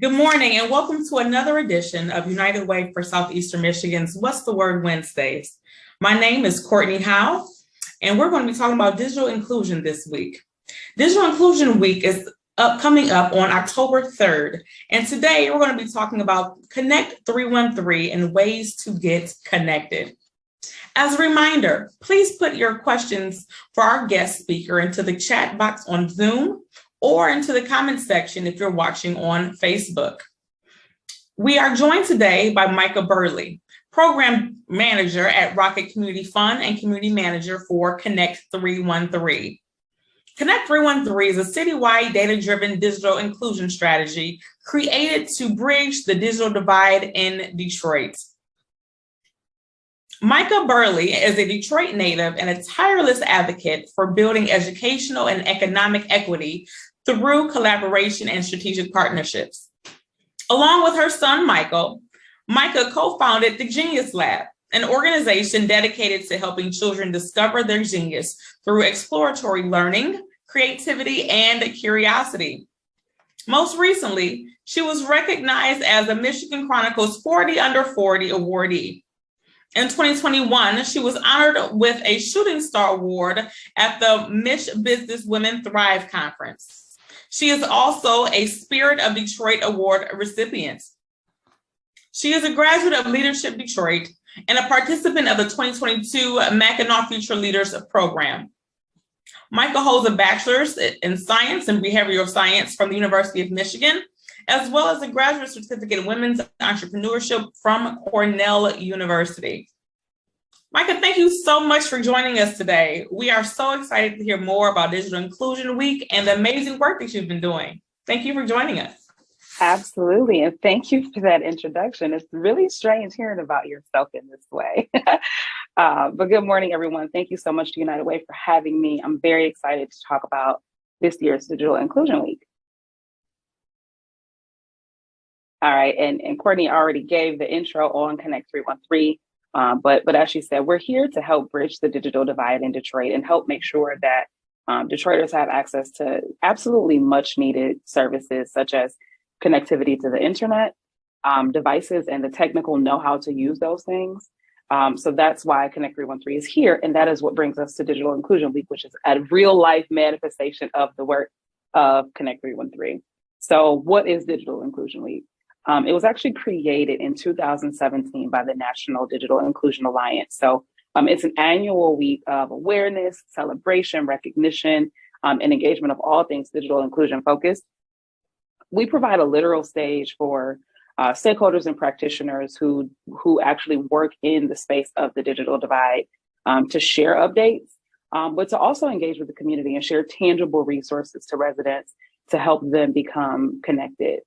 Good morning and welcome to another edition of United Way for Southeastern Michigan's What's the Word Wednesdays. My name is Courtney Howe, and we're going to be talking about digital inclusion this week. Digital Inclusion Week is coming up on October 3rd, and today we're going to be talking about Connect 313 and ways to get connected. As a reminder, please put your questions for our guest speaker into the chat box on Zoom or into the comments section if you're watching on Facebook. We are joined today by Myka Burley, Program Manager at Rocket Community Fund and Community Manager for Connect 313. Connect 313 is a citywide data-driven digital inclusion strategy created to bridge the digital divide in Detroit. Myka Burley is a Detroit native and a tireless advocate for building educational and economic equity through collaboration and strategic partnerships. Along with her son, Michael, Myka co-founded the Genius Lab, an organization dedicated to helping children discover their genius through exploratory learning, creativity, and curiosity. Most recently, she was recognized as a Michigan Chronicles 40 Under 40 awardee. In 2021, she was honored with a Shooting Star Award at the Mich Business Women Thrive Conference. She is also a Spirit of Detroit Award recipient. She is a graduate of Leadership Detroit and a participant of the 2022 Mackinac Future Leaders Program. Myka holds a bachelor's in science and behavioral science from the University of Michigan, as well as a graduate certificate in women's entrepreneurship from Cornell University. Myka, thank you so much for joining us today. We are so excited to hear more about Digital Inclusion Week and the amazing work that you've been doing. Thank you for joining us. Absolutely. And thank you for that introduction. It's really strange hearing about yourself in this way. But good morning, everyone. Thank you so much to United Way for having me. I'm very excited to talk about this year's Digital Inclusion Week. All right. And Courtney already gave the intro on Connect 313. But as she said, we're here to help bridge the digital divide in Detroit and help make sure that Detroiters have access to absolutely much needed services such as connectivity to the internet, devices, and the technical know-how to use those things. So that's why Connect 313 is here. And that is what brings us to Digital Inclusion Week, which is a real life manifestation of the work of Connect 313. So what is Digital Inclusion Week? It was actually created in 2017 by the National Digital Inclusion Alliance. So it's an annual week of awareness, celebration, recognition, and engagement of all things digital inclusion focused. We provide a literal stage for stakeholders and practitioners who actually work in the space of the digital divide to share updates, but to also engage with the community and share tangible resources to residents to help them become connected.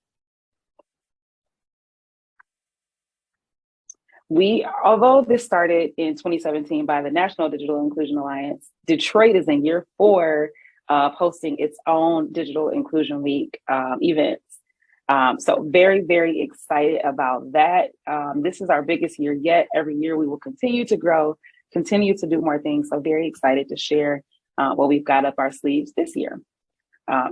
Although this started in 2017 by the National Digital Inclusion Alliance, Detroit is in year 4 of hosting its own Digital Inclusion Week events. So very, very excited about that. This is our biggest year yet. Every year we will continue to grow, continue to do more things. So very excited to share what we've got up our sleeves this year.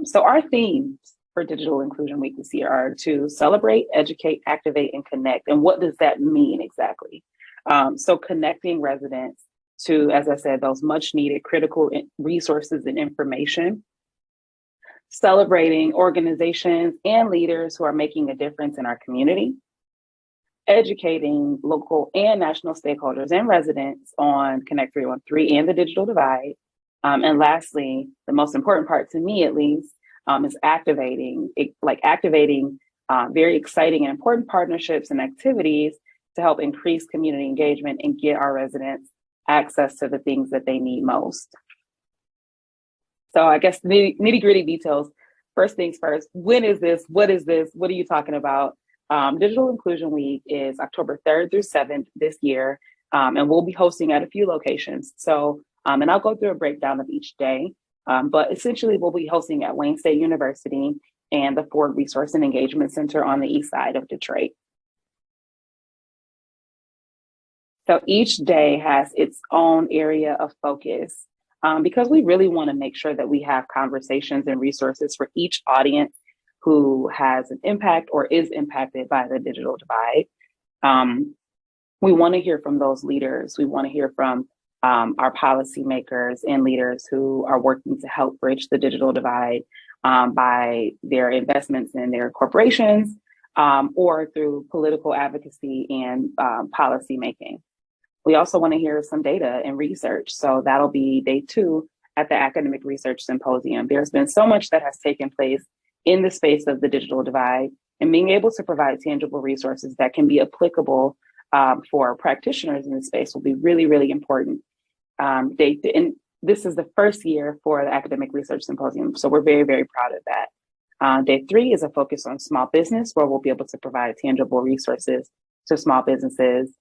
So our themes for Digital Inclusion Week this year are to celebrate, educate, activate, and connect. And what does that mean exactly? So connecting residents to, as I said, those much needed critical resources and information. Celebrating organizations and leaders who are making a difference in our community. Educating local and national stakeholders and residents on Connect 313 and the digital divide. And lastly, the most important part to me at least, is activating very exciting and important partnerships and activities to help increase community engagement and get our residents access to the things that they need most. So I guess nitty gritty details. First things first, when is this? What is this? What are you talking about? Digital Inclusion Week is October 3rd through 7th this year, and we'll be hosting at a few locations. So, and I'll go through a breakdown of each day. But essentially, we'll be hosting at Wayne State University and the Ford Resource and Engagement Center on the east side of Detroit. So each day has its own area of focus because we really want to make sure that we have conversations and resources for each audience who has an impact or is impacted by the digital divide. We want to hear from those leaders. We want to hear from our policymakers and leaders who are working to help bridge the digital divide by their investments in their corporations or through political advocacy and policy making. We also want to hear some data and research. So that'll be day 2 at the Academic Research Symposium. There's been so much that has taken place in the space of the digital divide, and being able to provide tangible resources that can be applicable for practitioners in the space will be really, really important. And this is the first year for the Academic Research Symposium, so we're very, very proud of that. Day 3 is a focus on small business, where we'll be able to provide tangible resources to small businesses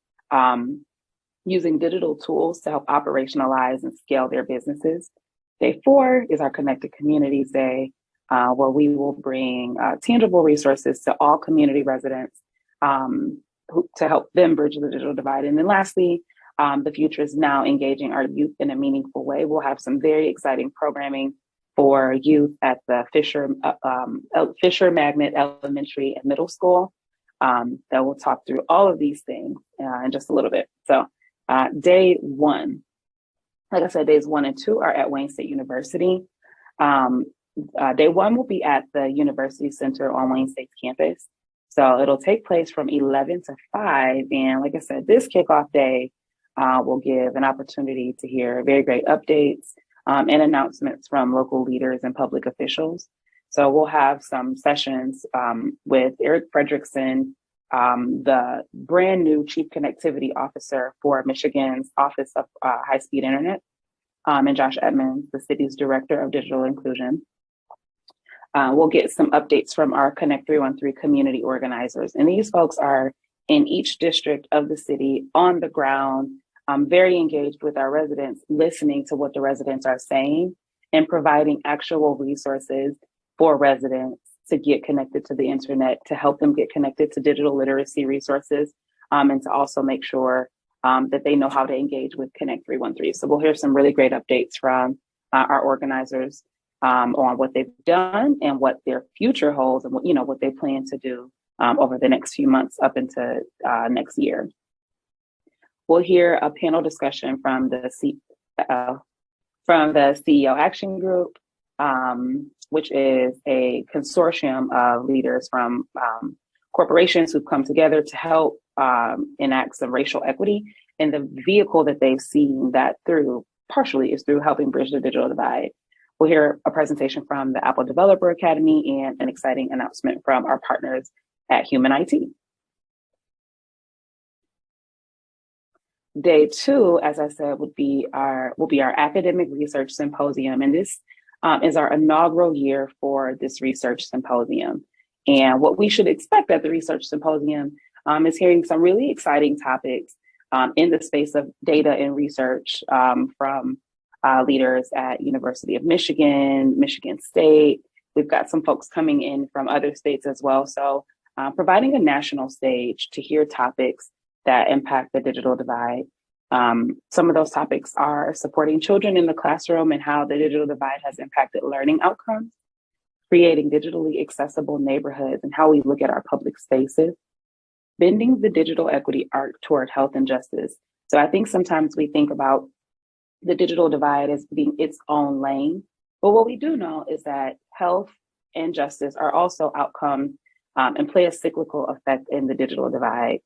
using digital tools to help operationalize and scale their businesses. Day 4 is our Connected Communities Day, where we will bring tangible resources to all community residents to help them bridge the digital divide. And then lastly, the future is now engaging our youth in a meaningful way. We'll have some very exciting programming for youth at the Fisher Magnet Elementary and Middle School that will talk through all of these things in just a little bit. So day 1, like I said, days 1 and 2 are at Wayne State University. Day 1 will be at the University Center on Wayne State's campus. So it'll take place from 11 to 5. And like I said, this kickoff day will give an opportunity to hear very great updates and announcements from local leaders and public officials. So we'll have some sessions with Eric Fredrickson, the brand new Chief Connectivity Officer for Michigan's Office of High-Speed Internet, and Josh Edmonds, the city's Director of Digital Inclusion. We'll get some updates from our Connect 313 community organizers. And these folks are in each district of the city on the ground, very engaged with our residents, listening to what the residents are saying and providing actual resources for residents to get connected to the internet, to help them get connected to digital literacy resources, and to also make sure that they know how to engage with Connect 313. So we'll hear some really great updates from our organizers on what they've done and what their future holds, and what they plan to do over the next few months up into next year. We'll hear a panel discussion from the CEO Action Group, which is a consortium of leaders from corporations who've come together to help enact some racial equity. And the vehicle that they've seen that through partially is through helping bridge the digital divide. We'll hear a presentation from the Apple Developer Academy and an exciting announcement from our partners at Human IT. Day 2, as I said, will be our Academic Research Symposium. And this is our inaugural year for this research symposium. And what we should expect at the Research Symposium is hearing some really exciting topics in the space of data and research from leaders at University of Michigan, Michigan State. We've got some folks coming in from other states as well. So providing a national stage to hear topics that impact the digital divide. Some of those topics are supporting children in the classroom and how the digital divide has impacted learning outcomes, creating digitally accessible neighborhoods and how we look at our public spaces, bending the digital equity arc toward health and justice. So I think sometimes we think about the digital divide as being its own lane, but what we do know is that health and justice are also outcomes and play a cyclical effect in the digital divide.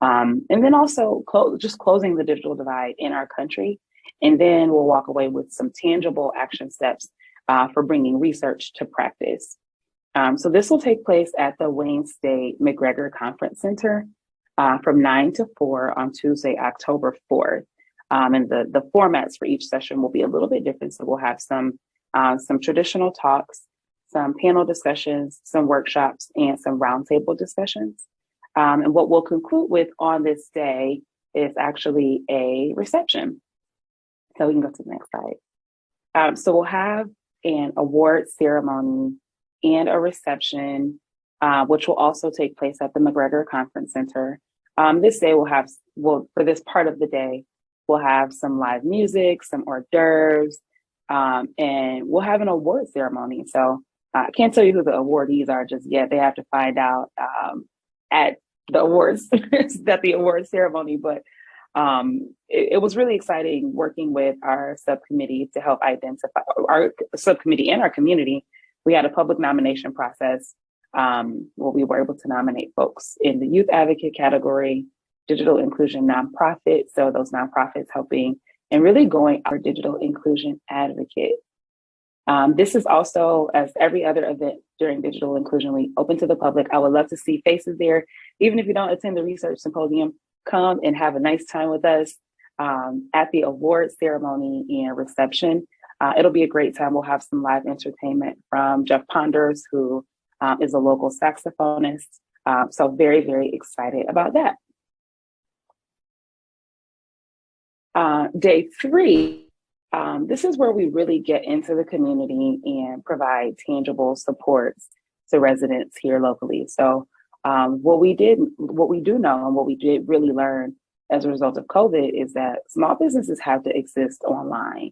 And then also just closing the digital divide in our country. And then we'll walk away with some tangible action steps for bringing research to practice. So this will take place at the Wayne State McGregor Conference Center from 9 to 4 on Tuesday, October 4th. And the formats for each session will be a little bit different. So we'll have some traditional talks, some panel discussions, some workshops, and some roundtable discussions. And what we'll conclude with on this day is actually a reception. So we can go to the next slide. So we'll have an award ceremony and a reception, which will also take place at the McGregor Conference Center. This day for this part of the day, we'll have some live music, some hors d'oeuvres, and we'll have an award ceremony. So I can't tell you who the awardees are just yet. They have to find out at the awards, at the awards ceremony. But it was really exciting working with our subcommittee to help identify our subcommittee and our community. We had a public nomination process where we were able to nominate folks in the youth advocate category, digital inclusion nonprofit. So those nonprofits helping and really going our digital inclusion advocate. This is also, as every other event during Digital Inclusion Week, open to the public. I would love to see faces there. Even if you don't attend the research symposium, come and have a nice time with us at the award ceremony and reception. It'll be a great time. We'll have some live entertainment from Jeff Ponders, who is a local saxophonist. So very, very excited about that. Day 3. This is where we really get into the community and provide tangible supports to residents here locally. So what we do know and what we did really learn as a result of COVID is that small businesses have to exist online.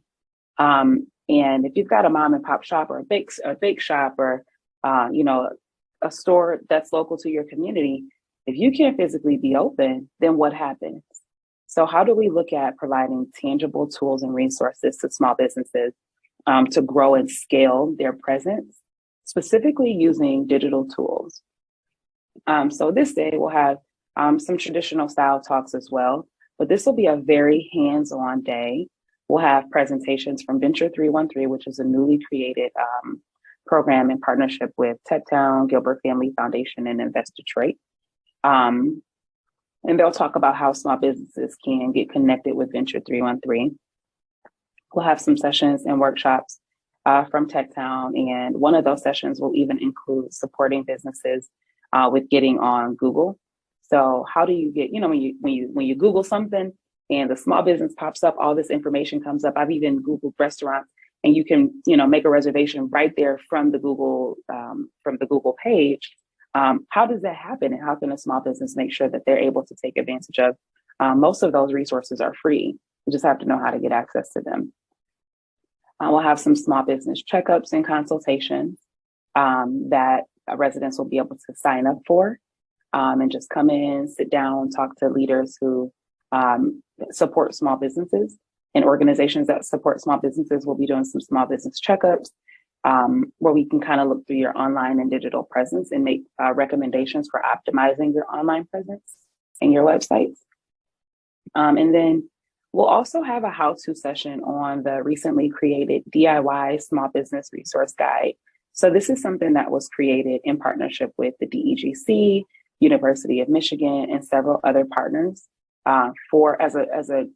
And if you've got a mom and pop shop or a bake shop or a store that's local to your community, if you can't physically be open, then what happens? So how do we look at providing tangible tools and resources to small businesses to grow and scale their presence, specifically using digital tools? So this day we'll have some traditional style talks as well, but this will be a very hands-on day. We'll have presentations from Venture 313, which is a newly created program in partnership with TechTown, Gilbert Family Foundation, and Invest Detroit. And they'll talk about how small businesses can get connected with Venture 313. We'll have some sessions and workshops from TechTown, and one of those sessions will even include supporting businesses with getting on Google. So how do you get, when you Google something and the small business pops up, all this information comes up. I've even Googled restaurants, and you can, make a reservation right there from the Google page. How does that happen? And how can a small business make sure that they're able to take advantage of? Most of those resources are free. You just have to know how to get access to them. We'll have some small business checkups and consultations that residents will be able to sign up for and just come in, sit down, talk to leaders who support small businesses, and organizations that support small businesses will be doing some small business checkups. Where we can kind of look through your online and digital presence and make recommendations for optimizing your online presence and your websites. And then we'll also have a how-to session on the recently created DIY Small Business Resource Guide. So this is something that was created in partnership with the DEGC, University of Michigan, and several other partners as a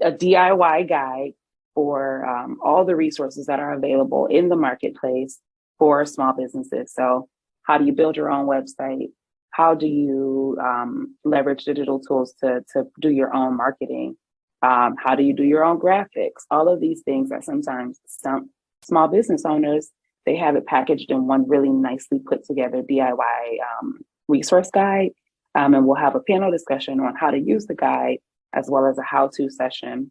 DIY guide for all the resources that are available in the marketplace for small businesses. So how do you build your own website? How do you leverage digital tools to do your own marketing? How do you do your own graphics? All of these things that sometimes some small business owners, they have it packaged in one really nicely put together DIY resource guide. And we'll have a panel discussion on how to use the guide, as well as a how-to session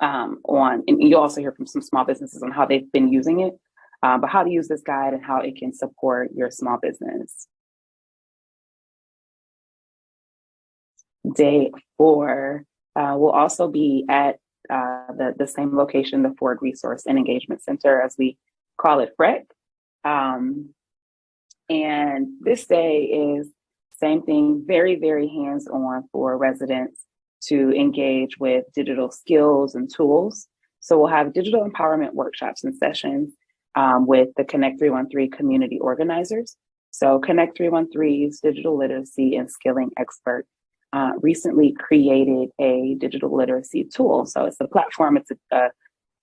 and you'll also hear from some small businesses on how they've been using it, but how to use this guide and how it can support your small business. Day 4 will also be at the same location, the Ford Resource and Engagement Center, as we call it, FREC. And this day is same thing, very, very hands-on for residents to engage with digital skills and tools. So we'll have digital empowerment workshops and sessions with the Connect 313 community organizers. So Connect 313's digital literacy and skilling expert recently created a digital literacy tool. So it's a platform, it's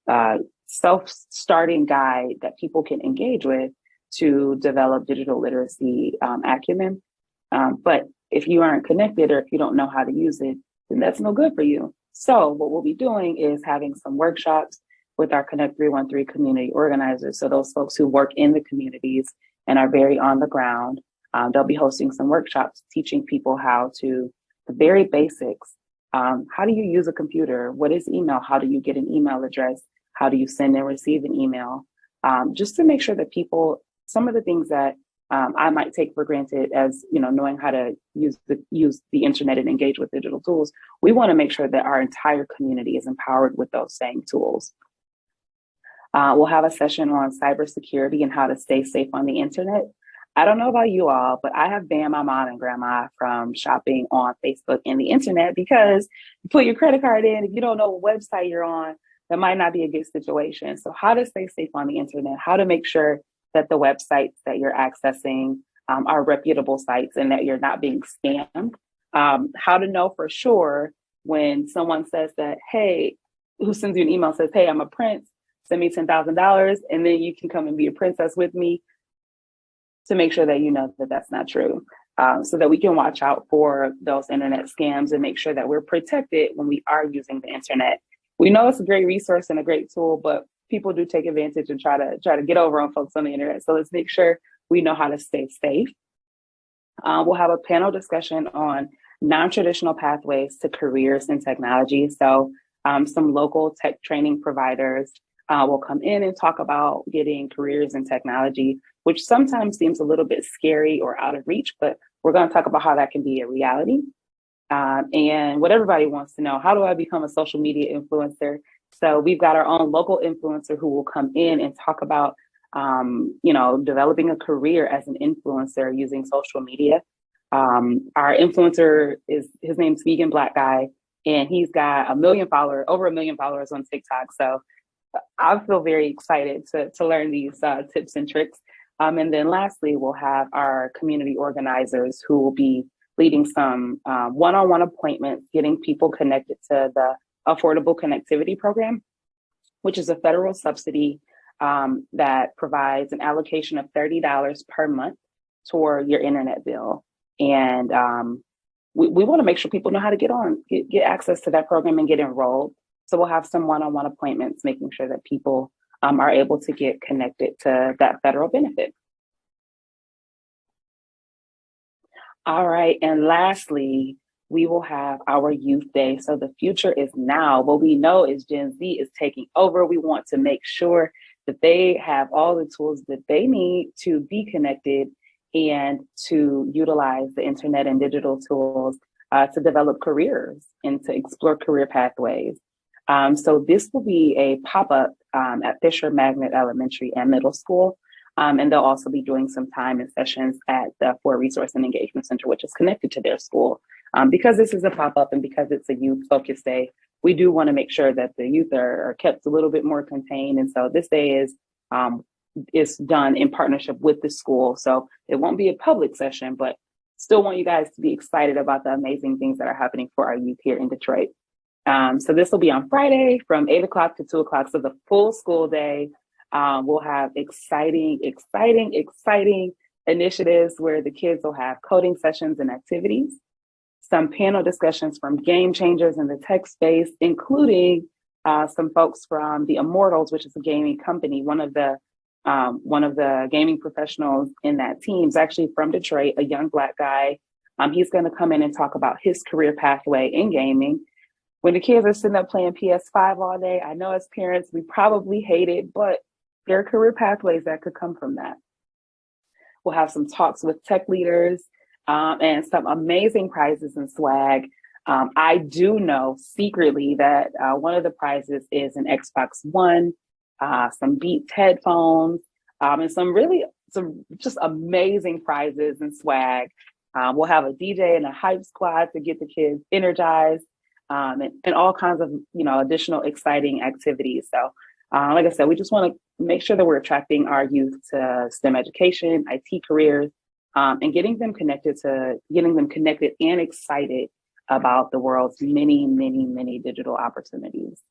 a self-starting guide that people can engage with to develop digital literacy acumen. But if you aren't connected or if you don't know how to use it, then that's no good for you. So what we'll be doing is having some workshops with our Connect 313 community organizers. So those folks who work in the communities and are very on the ground, they'll be hosting some workshops teaching people how to, the very basics. How do you use a computer? What is email? How do you get an email address? How do you send and receive an email? just to make sure that people, some of the things that I might take for granted as, knowing how to use the internet and engage with digital tools, we want to make sure that our entire community is empowered with those same tools. We'll have a session on cybersecurity and how to stay safe on the internet. I don't know about you all, but I have banned my mom and grandma from shopping on Facebook and the internet because you put your credit card in, if you don't know what website you're on, that might not be a good situation. So how to stay safe on the internet, how to make sure that the websites that you're accessing are reputable sites and that you're not being scammed. How to know for sure when someone says that, hey, who sends you an email says, hey, I'm a prince, send me $10,000 and then you can come and be a princess with me, to make sure that you know that that's not true, so that we can watch out for those internet scams and make sure that we're protected when we are using the internet. We know it's a great resource and a great tool, but people do take advantage and try to get over on folks on the internet. So let's make sure we know how to stay safe. We'll have a panel discussion on non-traditional pathways to careers in technology. So some local tech training providers will come in and talk about getting careers in technology, which sometimes seems a little bit scary or out of reach, but we're going to talk about how that can be a reality. And what everybody wants to know, how do I become a social media influencer? So we've got our own local influencer who will come in and talk about, developing a career as an influencer using social media. Our influencer his name's Vegan Black Guy, and he's got over 1 million followers on TikTok. So I feel very excited to learn these tips and tricks. And then lastly, we'll have our community organizers who will be leading some one-on-one appointments, getting people connected to the Affordable Connectivity Program, which is a federal subsidy that provides an allocation of $30 per month toward your internet bill. And we want to make sure people know how to get access to that program and get enrolled. So we'll have some one-on-one appointments, making sure that people are able to get connected to that federal benefit. All right, and lastly, we will have our Youth Day. So the future is now. What we know is Gen Z is taking over. We want to make sure that they have all the tools that they need to be connected and to utilize the internet and digital tools to develop careers and to explore career pathways. So this will be a pop-up at Fisher Magnet Elementary and Middle School. And they'll also be doing some time and sessions at the Ford Resource and Engagement Center, which is connected to their school. Because this is a pop-up and because it's a youth-focused day, we do want to make sure that the youth are kept a little bit more contained. And so this day is done in partnership with the school. So it won't be a public session, but still want you guys to be excited about the amazing things that are happening for our youth here in Detroit. So this will be on Friday from 8 o'clock to 2 o'clock. So the full school day, we'll have exciting initiatives where the kids will have coding sessions and activities, some panel discussions from game changers in the tech space, including some folks from the Immortals, which is a gaming company. One of the gaming professionals in that team is actually from Detroit, a young Black guy. He's going to come in and talk about his career pathway in gaming. When the kids are sitting up playing PS5 all day, I know as parents, we probably hate it, but there are career pathways that could come from that. We'll have some talks with tech leaders and some amazing prizes and swag. I do know secretly that one of the prizes is an Xbox One, some Beats headphones, and some just amazing prizes and swag. We'll have a DJ and a hype squad to get the kids energized. And all kinds of, additional exciting activities. So, like I said, we just want to make sure that we're attracting our youth to STEM education, IT careers, and getting them connected and excited about the world's many digital opportunities.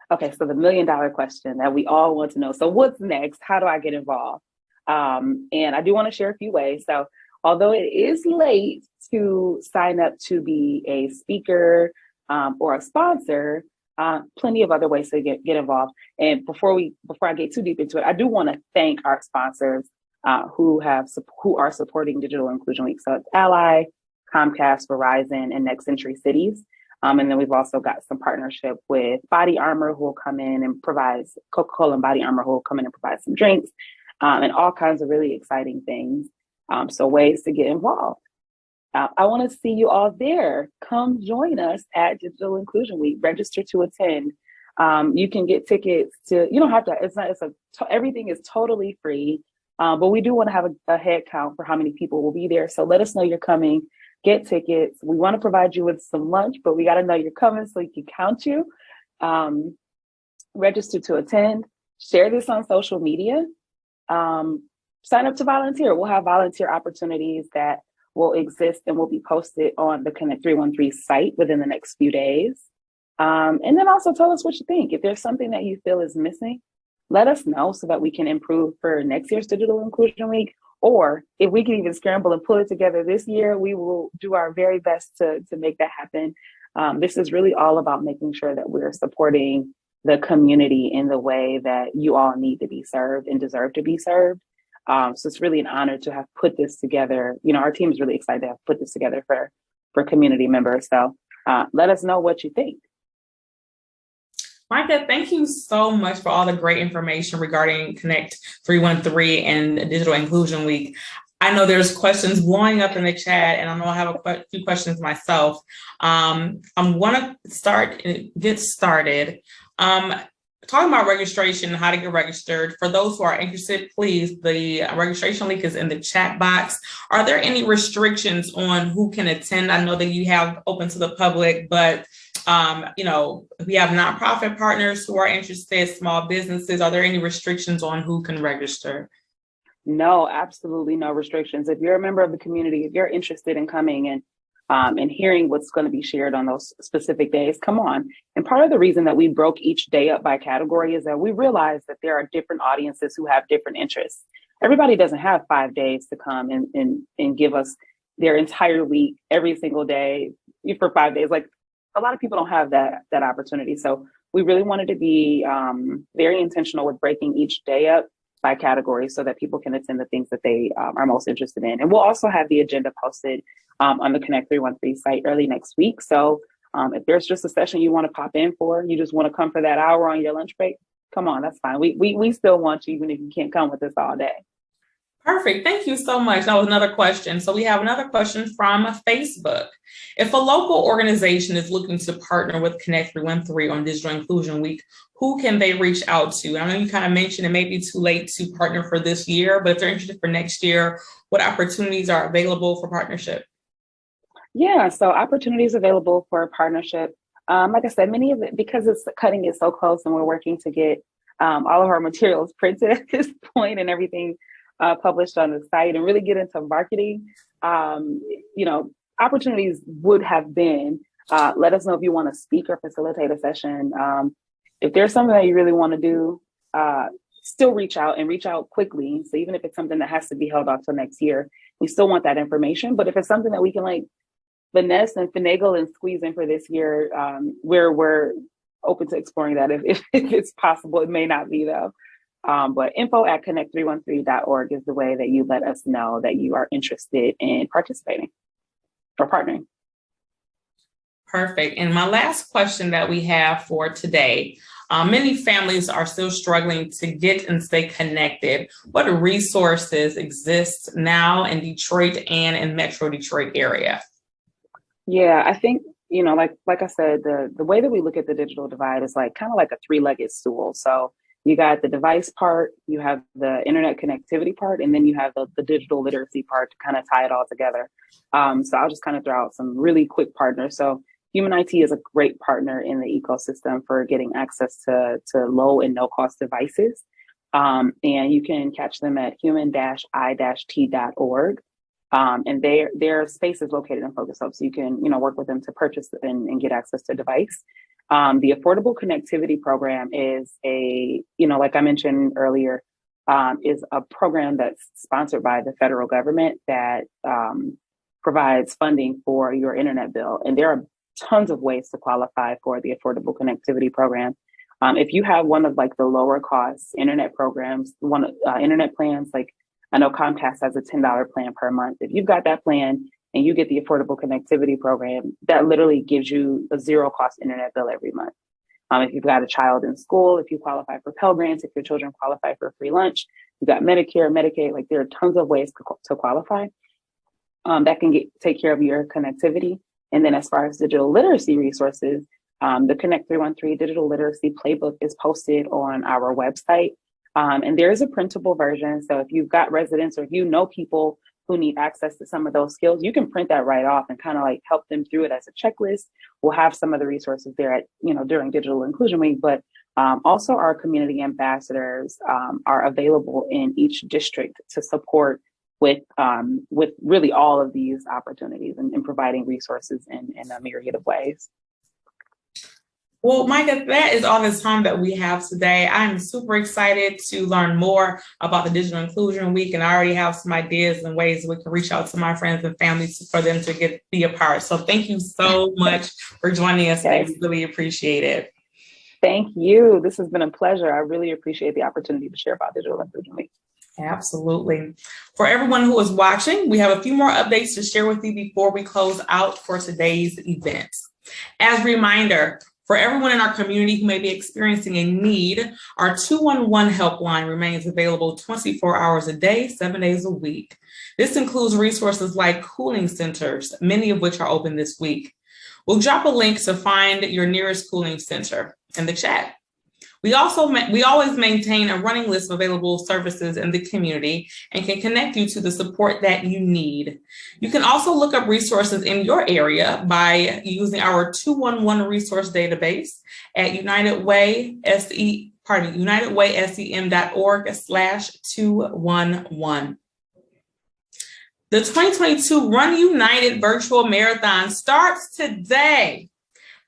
Okay, so the $1 million question that we all want to know. So what's next? How do I get involved? And I do want to share a few ways. So although it is late to sign up to be a speaker or a sponsor, plenty of other ways to get involved. And before I get too deep into it, I do want to thank our sponsors who are supporting Digital Inclusion Week. So it's Ally, Comcast, Verizon, and Next Century Cities. And then we've also got some partnership with Body Armor, who will come in and provides Coca-Cola and Body Armor, who will come in and provide some drinks, and all kinds of really exciting things. So ways to get involved. I want to see you all there. Come join us at Digital Inclusion Week. Register to attend. You can get tickets to, you don't have to, everything is totally free. But we do want to have a head count for how many people will be there. So let us know you're coming, get tickets. We want to provide you with some lunch, but we got to know you're coming so we can count you. Register to attend, share this on social media, sign up to volunteer. We'll have volunteer opportunities that will exist and will be posted on the Connect 313 site within the next few days. And then also tell us what you think. If there's something that you feel is missing, let us know so that we can improve for next year's Digital Inclusion Week. Or if we can even scramble and pull it together this year, we will do our very best to make that happen. This is really all about making sure that we're supporting the community in the way that you all need to be served and deserve to be served. So it's really an honor to have put this together. You know, our team is really excited to have put this together for community members. So let us know what you think. Myka, thank you so much for all the great information regarding Connect 313 and Digital Inclusion Week. I know there's questions blowing up in the chat, and I know I have a few questions myself. I'm going to get started. Talking about registration, how to get registered. For those who are interested, please, the registration link is in the chat box. Are there any restrictions on who can attend? I know that you have open to the public, but we have nonprofit partners who are interested, small businesses. Are there any restrictions on who can register? No, absolutely no restrictions. If you're a member of the community, if you're interested in coming and hearing what's going to be shared on those specific days, come on. And part of the reason that we broke each day up by category is that we realized that there are different audiences who have different interests. Everybody doesn't have 5 days to come and give us their entire week every single day for 5 days. Like, a lot of people don't have that opportunity. So we really wanted to be very intentional with breaking each day up by category so that people can attend the things that they are most interested in. And we'll also have the agenda posted on the Connect 313 site early next week. So if there's just a session you want to pop in for, you just want to come for that hour on your lunch break, come on, that's fine. We still want you, even if you can't come with us all day. Perfect. Thank you so much. That was another question. So we have another question from Facebook. If a local organization is looking to partner with Connect 313 on Digital Inclusion Week, who can they reach out to? I know you kind of mentioned it may be too late to partner for this year, but if they're interested for next year, what opportunities are available for partnership? Yeah, so opportunities available for a partnership. Like I said, many of it, because it's cutting it so close and we're working to get all of our materials printed at this point and everything published on the site and really get into marketing, opportunities would have been, let us know if you want to speak or facilitate a session. If there's something that you really want to do, still reach out quickly. So even if it's something that has to be held off till next year, we still want that information. But if it's something that we can finesse and finagle and squeeze in for this year, we're open to exploring that if it's possible. It may not be though. But info@connect313.org is the way that you let us know that you are interested in participating or partnering. Perfect. And my last question that we have for today, many families are still struggling to get and stay connected. What resources exist now in Detroit and in Metro Detroit area? Yeah, I think, like I said, the way that we look at the digital divide is kind of like a three-legged stool. So you got the device part, you have the internet connectivity part, and then you have the digital literacy part to kind of tie it all together. So I'll just kind of throw out some really quick partners. So Human IT is a great partner in the ecosystem for getting access to low and no cost devices. And you can catch them at human-i-t.org. And their space is located in Focus Hub, so you can work with them to purchase and get access to device. The Affordable Connectivity Program is like I mentioned earlier, is a program that's sponsored by the federal government that provides funding for your internet bill. And there are tons of ways to qualify for the Affordable Connectivity Program. If you have one of the lower cost internet programs, internet plans, I know Comcast has a $10 plan per month. If you've got that plan, and you get the Affordable Connectivity Program that literally gives you a zero cost internet bill every month. If you've got a child in school, if you qualify for Pell Grants, if your children qualify for free lunch, you've got Medicare, Medicaid, like there are tons of ways to qualify that can take care of your connectivity. And then as far as digital literacy resources, the Connect 313 Digital Literacy Playbook is posted on our website. And there is a printable version. So if you've got residents or if you know people who need access to some of those skills, you can print that right off and kind of like help them through it as a checklist. We'll have some of the resources there at, during Digital Inclusion Week, but also our community ambassadors are available in each district to support with really all of these opportunities and providing resources in a myriad of ways. Well, Myka, that is all the time that we have today. I'm super excited to learn more about the Digital Inclusion Week, and I already have some ideas and ways we can reach out to my friends and families for them to be a part. So thank you so much for joining us today. We really appreciate it. Thank you. This has been a pleasure. I really appreciate the opportunity to share about Digital Inclusion Week. Absolutely. For everyone who is watching, we have a few more updates to share with you before we close out for today's event. As a reminder, for everyone in our community who may be experiencing a need, our 211 helpline remains available 24 hours a day, 7 days a week. This includes resources like cooling centers, many of which are open this week. We'll drop a link to find your nearest cooling center in the chat. We always maintain a running list of available services in the community and can connect you to the support that you need. You can also look up resources in your area by using our 211 resource database at unitedwaysem.org/211. The 2022 Run United Virtual Marathon starts today.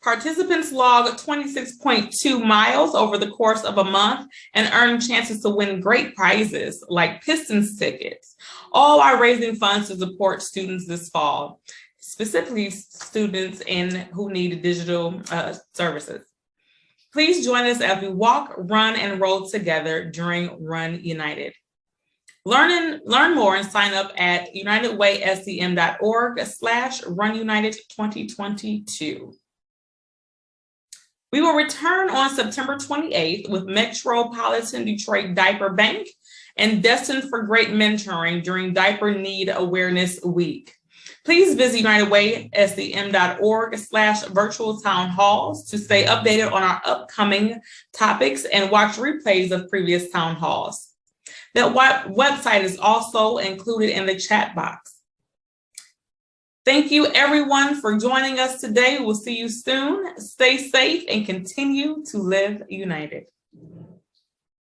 Participants log 26.2 miles over the course of a month and earn chances to win great prizes like Pistons tickets, all while raising funds to support students this fall, specifically students who need digital services. Please join us as we walk, run, and roll together during Run United. Learn more and sign up at unitedwaysem.org/rununited2022. We will return on September 28th with Metropolitan Detroit Diaper Bank and Destined for Great Mentoring during Diaper Need Awareness Week. Please visit unitedwaysem.org/virtual town halls to stay updated on our upcoming topics and watch replays of previous town halls. That website is also included in the chat box. Thank you, everyone, for joining us today. We'll see you soon. Stay safe and continue to live united.